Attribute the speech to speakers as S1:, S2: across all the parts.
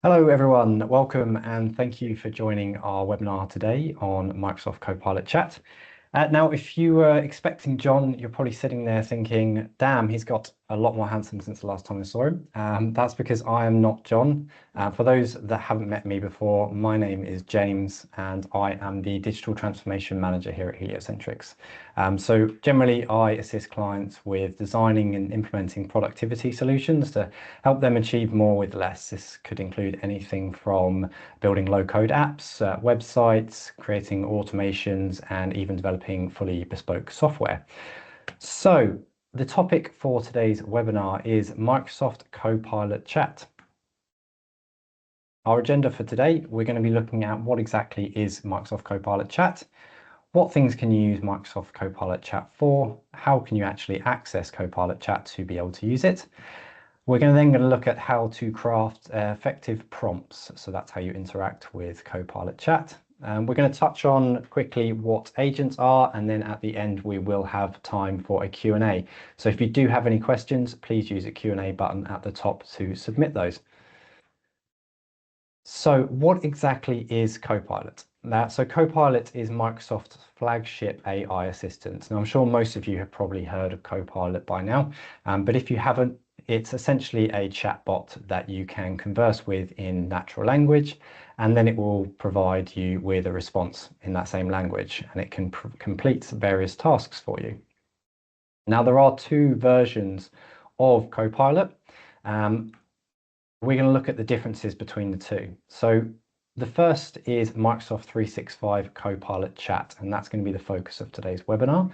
S1: Hello everyone, welcome and thank you for joining our webinar today on Microsoft Copilot Chat. Now, if you were expecting John, you're probably sitting there thinking, damn, he's got a lot more handsome since the last time I saw him. That's because I am not John. For those that haven't met me before, my name is James and I am the Digital Transformation Manager here at Heliocentrics. So generally, I assist clients with designing and implementing productivity solutions to help them achieve more with less. This could include anything from building low-code apps, websites, creating automations, and even developing fully bespoke software. So the topic for today's webinar is Microsoft Copilot Chat. Our agenda for today, we're going to be looking at what exactly is Microsoft Copilot Chat, what things can you use Microsoft Copilot Chat for, how can you actually access Copilot Chat to be able to use it. We're then going to look at how to craft effective prompts. So that's how you interact with Copilot Chat. We're going to touch on quickly what agents are, and then at the end we will have time for a Q&A. So if you do have any questions, please use the Q&A button at the top to submit those. So what exactly is Copilot? So Copilot is Microsoft's flagship AI assistant. Now I'm sure most of you have probably heard of Copilot by now, but if you haven't, it's essentially a chatbot that you can converse with in natural language, and then it will provide you with a response in that same language, and it can complete various tasks for you. Now, there are two versions of Copilot. We're going to look at the differences between the two. So the first is Microsoft 365 Copilot Chat, and that's going to be the focus of today's webinar.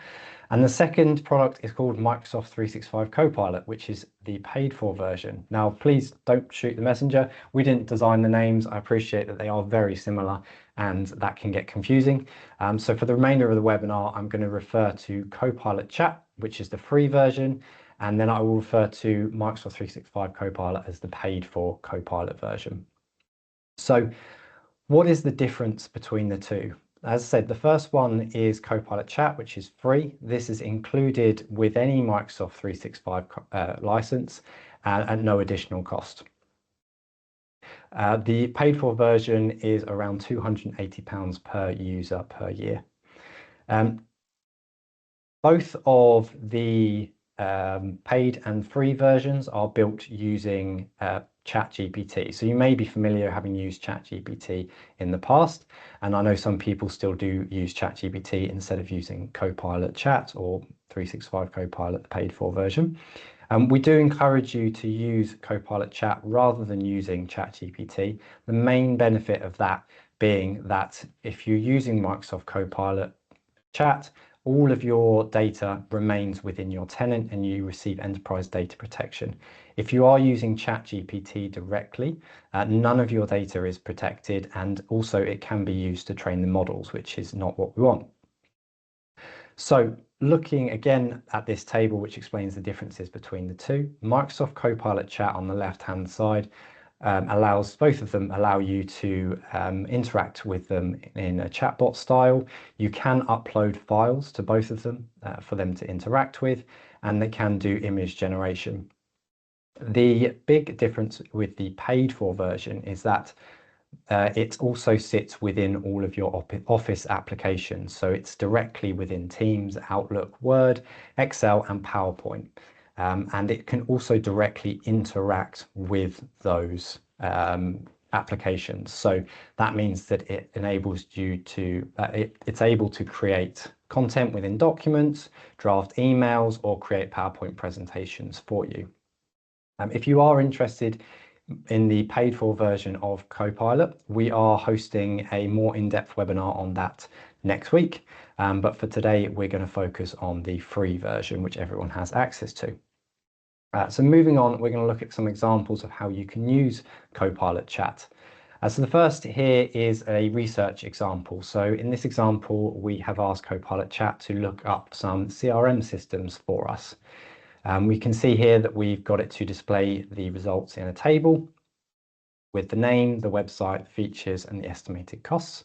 S1: And the second product is called Microsoft 365 Copilot, which is the paid for version. Now, please don't shoot the messenger. We didn't design the names. I appreciate that they are very similar and that can get confusing. So for the remainder of the webinar, I'm going to refer to Copilot Chat, which is the free version. And then I will refer to Microsoft 365 Copilot as the paid for Copilot version. So what is the difference between the two? As I said, the first one is Copilot Chat, which is free. This is included with any Microsoft 365 license at no additional cost. The paid for version is around £280 per user per year. Both of the paid and free versions are built using ChatGPT. So you may be familiar having used ChatGPT in the past, and I know some people still do use ChatGPT instead of using Copilot Chat or 365 Copilot, the paid for version. We do encourage you to use Copilot Chat rather than using ChatGPT. The main benefit of that being that if you're using Microsoft Copilot Chat, all of your data remains within your tenant and you receive enterprise data protection. If you are using ChatGPT directly, none of your data is protected, and also it can be used to train the models, which is not what we want. So looking again at this table, which explains the differences between the two, Microsoft Copilot Chat on the left-hand side both of them allow you to interact with them in a chatbot style. You can upload files to both of them for them to interact with, and they can do image generation. The big difference with the paid for version is that it also sits within all of your Office applications. So it's directly within Teams, Outlook, Word, Excel, and PowerPoint. And it can also directly interact with those applications. So that means that it enables you to, it's able to create content within documents, draft emails, or create PowerPoint presentations for you. If you are interested in the paid for version of Copilot, we are hosting a more in-depth webinar on that next week. But for today, we're going to focus on the free version, which everyone has access to. So moving on, we're going to look at some examples of how you can use Copilot Chat. So the first here is a research example. So in this example, we have asked Copilot Chat to look up some CRM systems for us. We can see here that we've got it to display the results in a table with the name, the website, features, and the estimated costs.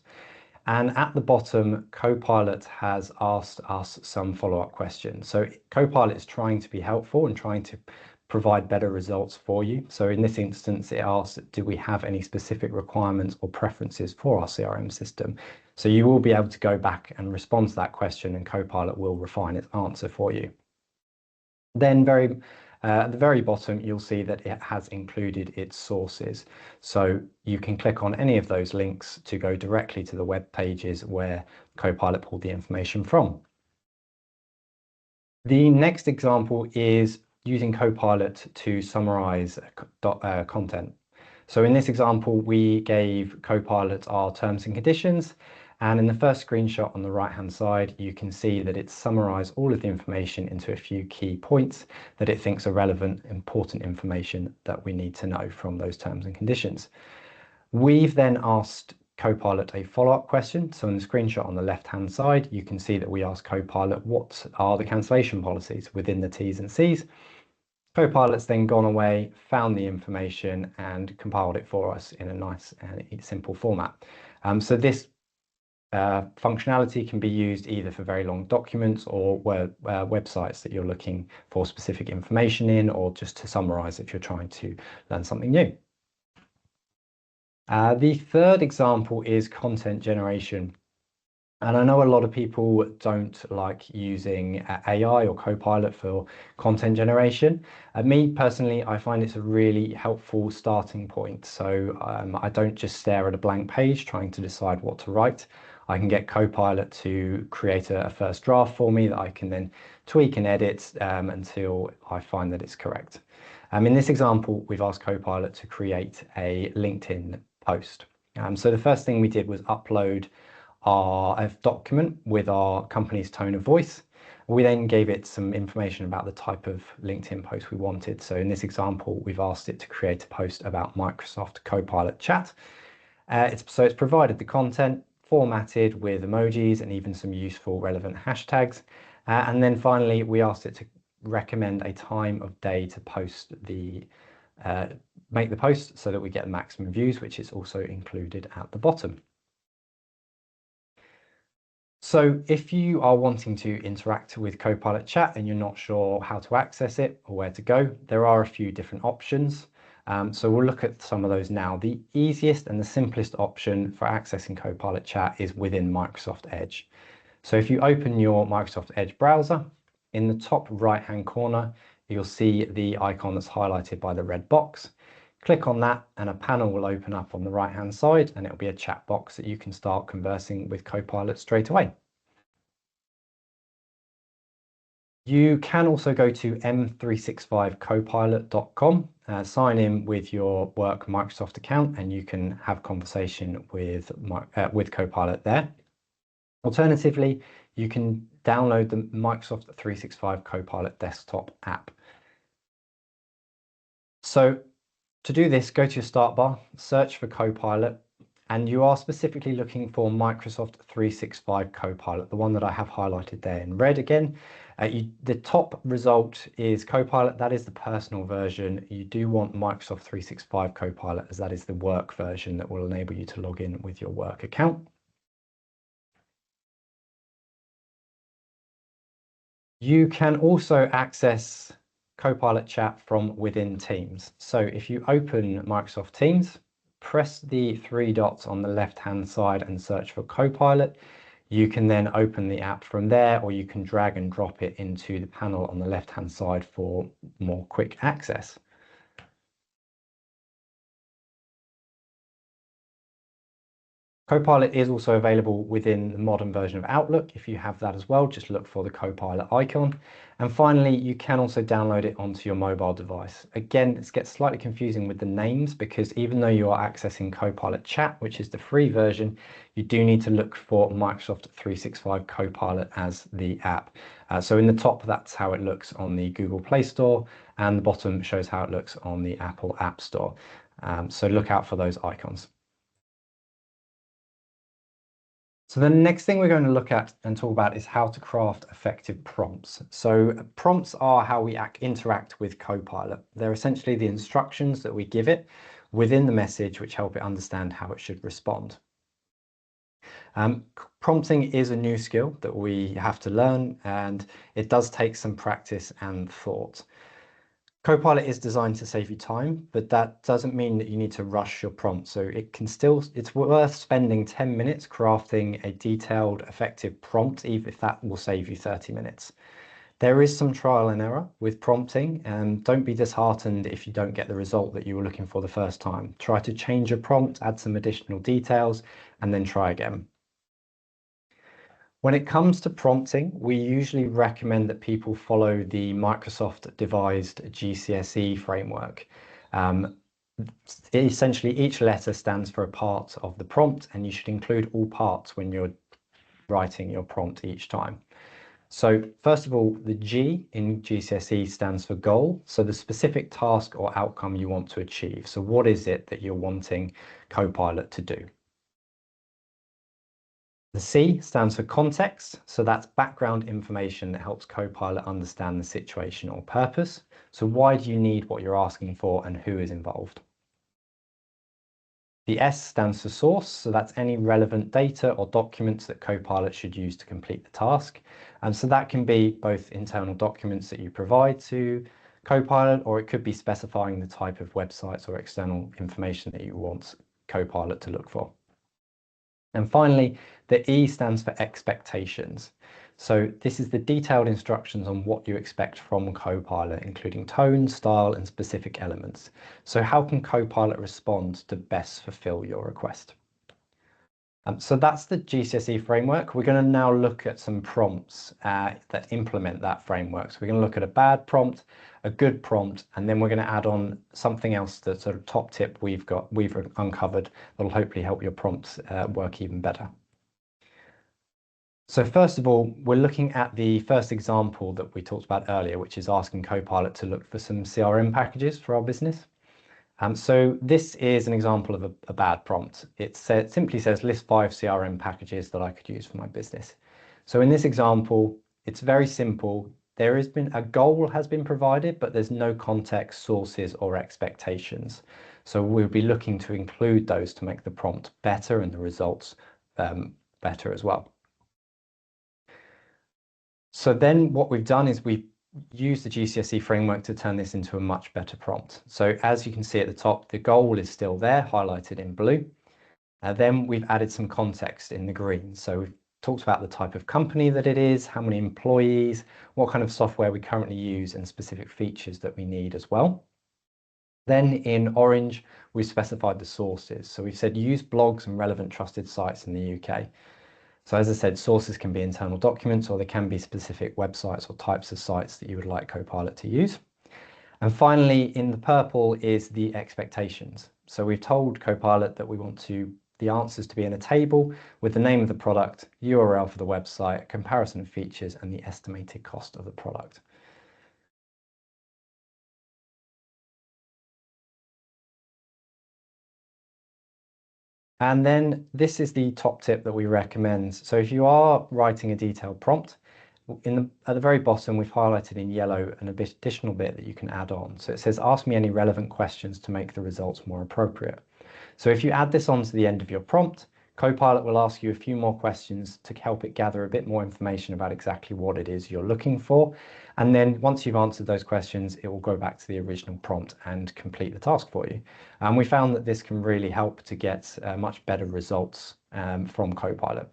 S1: And at the bottom, Copilot has asked us some follow-up questions. So Copilot is trying to be helpful and trying to provide better results for you. So in this instance, it asks, do we have any specific requirements or preferences for our CRM system? So you will be able to go back and respond to that question, and Copilot will refine its answer for you. Then at the very bottom, you'll see that it has included its sources. So you can click on any of those links to go directly to the web pages where Copilot pulled the information from. The next example is using Copilot to summarize content. So in this example, we gave Copilot our terms and conditions. And in the first screenshot on the right-hand side, you can see that it's summarized all of the information into a few key points that it thinks are relevant, important information that we need to know from those terms and conditions. We've then asked Copilot a follow-up question. So in the screenshot on the left-hand side, you can see that we asked Copilot, what are the cancellation policies within the T's and C's? Copilot's then gone away, found the information, and compiled it for us in a nice and simple format. So this functionality can be used either for very long documents or websites that you're looking for specific information in, or just to summarize if you're trying to learn something new. The third example is content generation. And I know a lot of people don't like using AI or Copilot for content generation. Me personally, I find it's a really helpful starting point. So I don't just stare at a blank page trying to decide what to write. I can get Copilot to create a first draft for me that I can then tweak and edit until I find that it's correct. In this example, we've asked Copilot to create a LinkedIn post. So the first thing we did was upload a document with our company's tone of voice. We then gave it some information about the type of LinkedIn post we wanted. So in this example, we've asked it to create a post about Microsoft Copilot Chat. So it's provided the content formatted with emojis and even some useful relevant hashtags. And then finally, we asked it to recommend a time of day to post make the post so that we get maximum views, which is also included at the bottom. So if you are wanting to interact with Copilot Chat and you're not sure how to access it or where to go, there are a few different options. So we'll look at some of those now. The easiest and the simplest option for accessing Copilot Chat is within Microsoft Edge. So if you open your Microsoft Edge browser, in the top right-hand corner, you'll see the icon that's highlighted by the red box. Click on that and a panel will open up on the right-hand side, and it'll be a chat box that you can start conversing with Copilot straight away. You can also go to m365copilot.com, sign in with your work Microsoft account, and you can have conversation with Copilot there. Alternatively, you can download the Microsoft 365 Copilot desktop app. So to do this, go to your start bar, search for Copilot, and you are specifically looking for Microsoft 365 Copilot, the one that I have highlighted there in red again. The top result is Copilot. That is the personal version. You do want Microsoft 365 Copilot, as that is the work version that will enable you to log in with your work account. You can also access Copilot Chat from within Teams. So if you open Microsoft Teams, press the three dots on the left-hand side and search for Copilot. You can then open the app from there, or you can drag and drop it into the panel on the left-hand side for more quick access. Copilot is also available within the modern version of Outlook. If you have that as well, just look for the Copilot icon. And finally, you can also download it onto your mobile device. Again, this gets slightly confusing with the names, because even though you are accessing Copilot Chat, which is the free version, you do need to look for Microsoft 365 Copilot as the app. So in the top, that's how it looks on the Google Play Store, and the bottom shows how it looks on the Apple App Store. So look out for those icons. So the next thing we're going to look at and talk about is how to craft effective prompts. So prompts are how we interact with Copilot. They're essentially the instructions that we give it within the message, which help it understand how it should respond. Prompting is a new skill that we have to learn, and it does take some practice and thought. Copilot is designed to save you time, but that doesn't mean that you need to rush your prompt. So it's worth spending 10 minutes crafting a detailed, effective prompt, even if that will save you 30 minutes. There is some trial and error with prompting, and don't be disheartened if you don't get the result that you were looking for the first time. Try to change your prompt, add some additional details, and then try again. When it comes to prompting, we usually recommend that people follow the Microsoft devised GCSE framework. Essentially, each letter stands for a part of the prompt, and you should include all parts when you're writing your prompt each time. So first of all, the G in GCSE stands for goal. So the specific task or outcome you want to achieve. So what is it that you're wanting Copilot to do? The C stands for context. So that's background information that helps Copilot understand the situation or purpose. So why do you need what you're asking for and who is involved? The S stands for source, so that's any relevant data or documents that Copilot should use to complete the task. And so that can be both internal documents that you provide to Copilot, or it could be specifying the type of websites or external information that you want Copilot to look for. And finally, the E stands for expectations. So this is the detailed instructions on what you expect from Copilot, including tone, style, and specific elements. So how can Copilot respond to best fulfill your request? So that's the GCSE framework. We're going to now look at some prompts that implement that framework. So we're going to look at a bad prompt, a good prompt, and then we're going to add on something else, the sort of top tip we've uncovered that'll hopefully help your prompts work even better. So first of all, we're looking at the first example that we talked about earlier, which is asking Copilot to look for some CRM packages for our business. So this is an example of a bad prompt. It simply says list 5 CRM packages that I could use for my business. So in this example, it's very simple. A goal has been provided, but there's no context, sources, or expectations. So we'll be looking to include those to make the prompt better and the results better as well. So then what we've done is we've used the GCSE framework to turn this into a much better prompt. So as you can see at the top, the goal is still there, highlighted in blue. Then we've added some context in the green. So we've talked about the type of company that it is, how many employees, what kind of software we currently use, and specific features that we need as well. Then in orange, we've specified the sources. So we've said use blogs and relevant trusted sites in the UK. So as I said, sources can be internal documents, or they can be specific websites or types of sites that you would like Copilot to use. And finally, in the purple is the expectations. So we've told Copilot that we want the answers to be in a table with the name of the product, URL for the website, comparison of features, and the estimated cost of the product. And then this is the top tip that we recommend. So if you are writing a detailed prompt, at the very bottom, we've highlighted in yellow an additional bit that you can add on. So it says, ask me any relevant questions to make the results more appropriate. So if you add this on to the end of your prompt, Copilot will ask you a few more questions to help it gather a bit more information about exactly what it is you're looking for. And then once you've answered those questions, it will go back to the original prompt and complete the task for you. And we found that this can really help to get much better results from Copilot.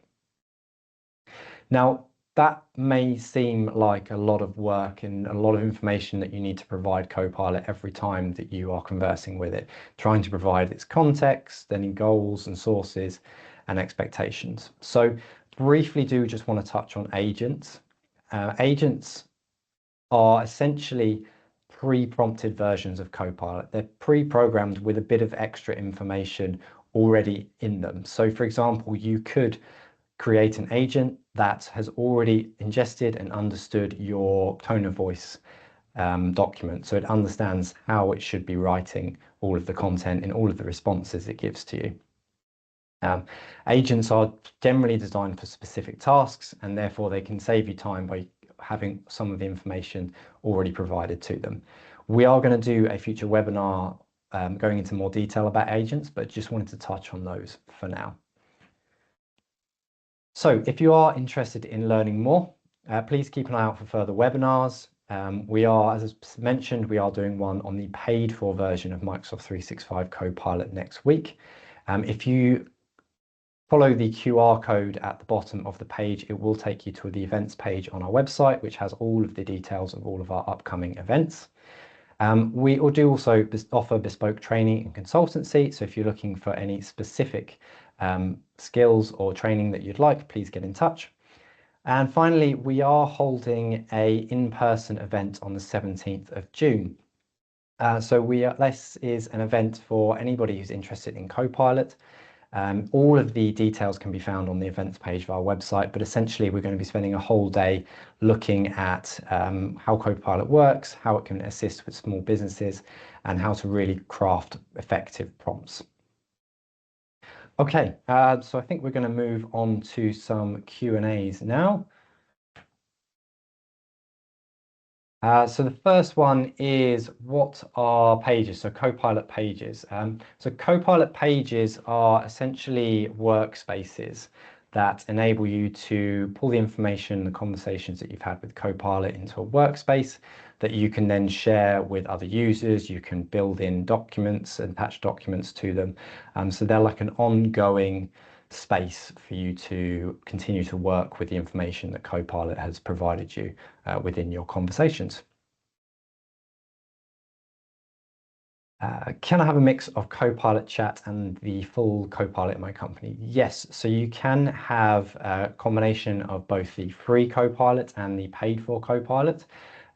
S1: Now, that may seem like a lot of work and a lot of information that you need to provide Copilot every time that you are conversing with it, trying to provide its context, any goals and sources and expectations. So briefly do just want to touch on agents. Agents are essentially pre-prompted versions of Copilot. They're pre-programmed with a bit of extra information already in them. So for example, you could create an agent that has already ingested and understood your tone of voice document. So it understands how it should be writing all of the content and all of the responses it gives to you. Agents are generally designed for specific tasks, and therefore they can save you time by having some of the information already provided to them. We are going to do a future webinar going into more detail about agents, but just wanted to touch on those for now. So if you are interested in learning more, please keep an eye out for further webinars. We are, as mentioned, we are doing one on the paid for version of Microsoft 365 Copilot next week. If you follow the QR code at the bottom of the page, it will take you to the events page on our website, which has all of the details of all of our upcoming events. We do also offer bespoke training and consultancy. So if you're looking for any specific skills or training that you'd like, please get in touch. And finally, we are holding a in-person event on the 17th of June. This is an event for anybody who's interested in Copilot. All of the details can be found on the events page of our website, but essentially we're going to be spending a whole day looking at how Copilot works, how it can assist with small businesses, and how to really craft effective prompts. Okay, so I think we're going to move on to some Q&As now. So the first one is, what are pages? So Copilot pages. So Copilot pages are essentially workspaces that enable you to pull the information, the conversations that you've had with Copilot into a workspace that you can then share with other users. You can build in documents and attach documents to them. So they're like an ongoing space for you to continue to work with the information that Copilot has provided you within your conversations. Can I have a mix of Copilot Chat and the full Copilot in my company? Yes, so you can have a combination of both the free Copilot and the paid for Copilot.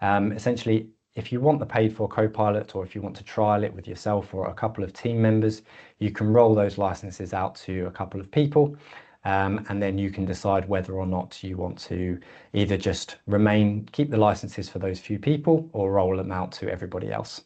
S1: Essentially, if you want the paid for Copilot, or if you want to trial it with yourself or a couple of team members, you can roll those licenses out to a couple of people. And then you can decide whether or not you want to either just keep the licenses for those few people, or roll them out to everybody else.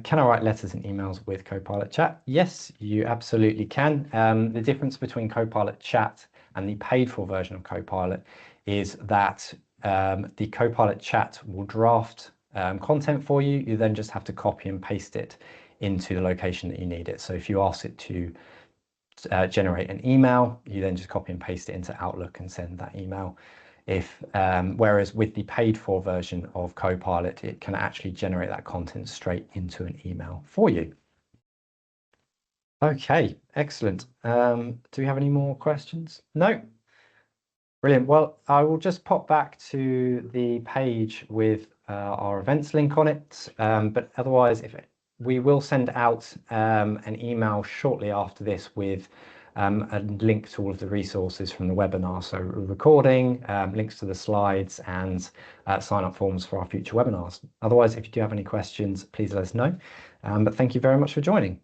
S1: Can I write letters and emails with Copilot Chat? Yes, you absolutely can. The difference between Copilot Chat and the paid for version of Copilot is that the Copilot Chat will draft content for you. You then just have to copy and paste it into the location that you need it. So if you ask it to generate an email, you then just copy and paste it into Outlook and send that email. Whereas with the paid for version of Copilot, it can actually generate that content straight into an email for you. Okay, excellent. Do we have any more questions? No? Brilliant. Well, I will just pop back to the page with our events link on it. But otherwise, we will send out an email shortly after this with a link to all of the resources from the webinar. So recording, links to the slides, and sign up forms for our future webinars. Otherwise, if you do have any questions, please let us know. But thank you very much for joining.